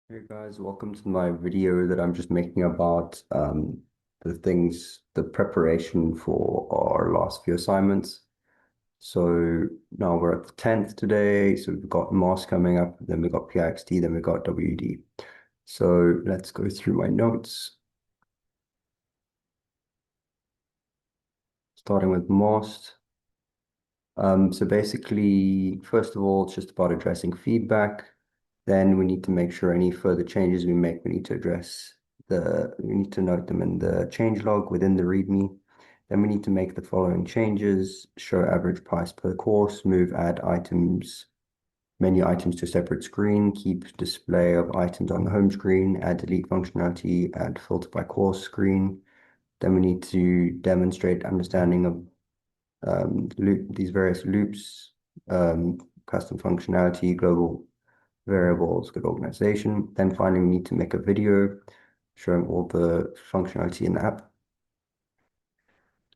Hey guys, welcome to my video that I'm just making about the preparation for our last few assignments. So now we're at the 10th today, so we've got MOS coming up, then we've got PIXD, then we've got WD. So let's go through my notes, starting with MOS. So basically, first of all, it's just about addressing feedback. Then we need to make sure any further changes we make, we need to note them in the change log within the README. Then we need to make the following changes: show average price per course, move add items, menu items to a separate screen, keep display of items on the home screen, add delete functionality, add filter by course screen. Then we need to demonstrate understanding of these various loops, custom functionality, global variables, good organization. Then finally, we need to make a video showing all the functionality in the app.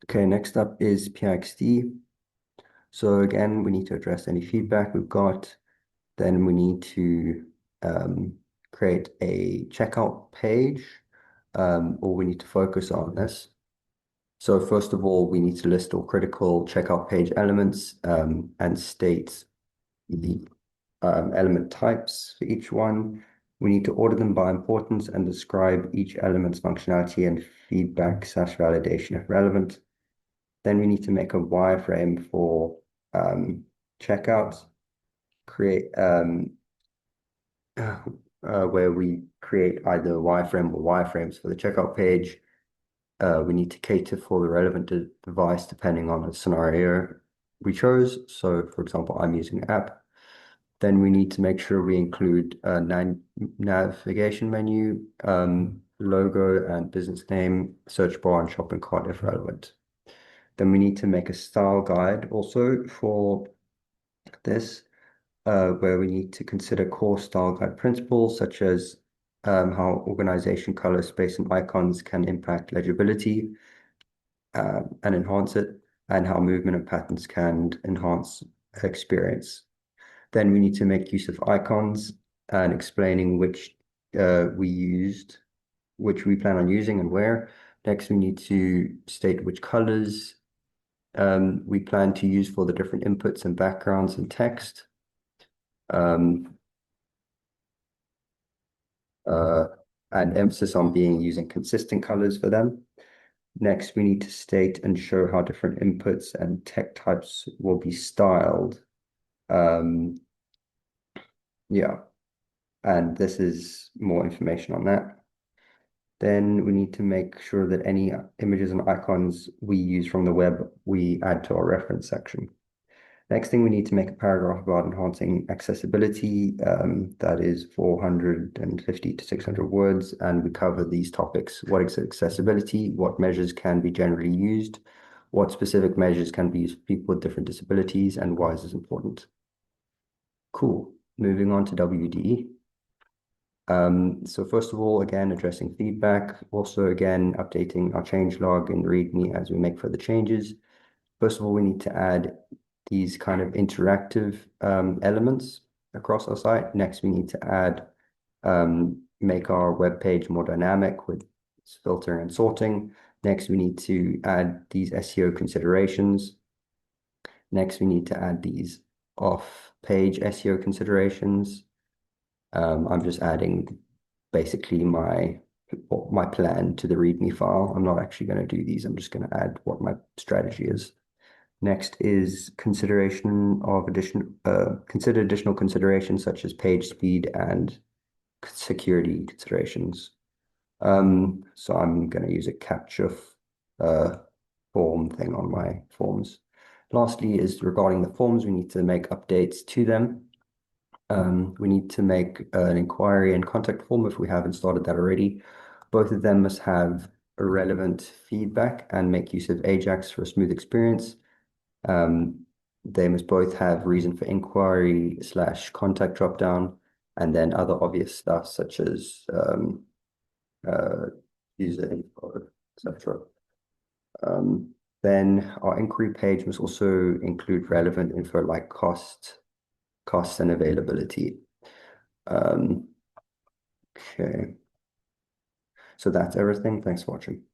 Okay, next up is PIXD. So again, we need to address any feedback we've got. Then we need to create a checkout page, or we need to focus on this. So first of all, we need to list all critical checkout page elements and state the element types for each one. We need to order them by importance and describe each element's functionality and feedback/validation if relevant. Then we need to make a wireframe for checkout, create where we create either a wireframe or wireframes for the checkout page. We need to cater for the relevant device depending on the scenario we chose. So, for example, I'm using an app. Then we need to make sure we include a navigation menu, logo and business name, search bar and shopping cart if relevant. Then we need to make a style guide also for this, where we need to consider core style guide principles such as how organization, color, space, and icons can impact legibility and enhance it, and how movement and patterns can enhance experience. Then we need to make use of icons and explaining which we used, which we plan on using and where. Next, we need to state which colors we plan to use for the different inputs and backgrounds and text. Um, uh, and emphasis on using consistent colors for them. Next, we need to state and show how different inputs and tech types will be styled. Um, yeah, and this is more information on that. Then we need to make sure that any images and icons we use from the web, we add to our reference section. Next thing, we need to make a paragraph about enhancing accessibility. That is 450 to 600 words, and we cover these topics. What is accessibility? What measures can be generally used? What specific measures can be used for people with different disabilities, and why is this important? Cool. Moving on to WD. So first of all, again, addressing feedback. Also, again, updating our change log in README as we make further changes. First of all, we need to add these kind of interactive elements across our site. Next, we need to add, make our web page more dynamic with filtering and sorting. Next, we need to add these SEO considerations. Next, we need to add these off-page SEO considerations. I'm just adding basically my plan to the README file. I'm not actually going to do these. I'm just going to add what my strategy is. Next is consider additional considerations such as page speed and security considerations. So I'm going to use a capture form thing on my forms. Lastly is regarding the forms, we need to make updates to them. We need to make an inquiry and contact form if we haven't started that already. Both of them must have relevant feedback and make use of Ajax for a smooth experience. They must both have reason for inquiry/contact dropdown, and then other obvious stuff such as uh, user info, etc. Then our inquiry page must also include relevant info like costs and availability. Um, Okay. So that's everything. Thanks for watching.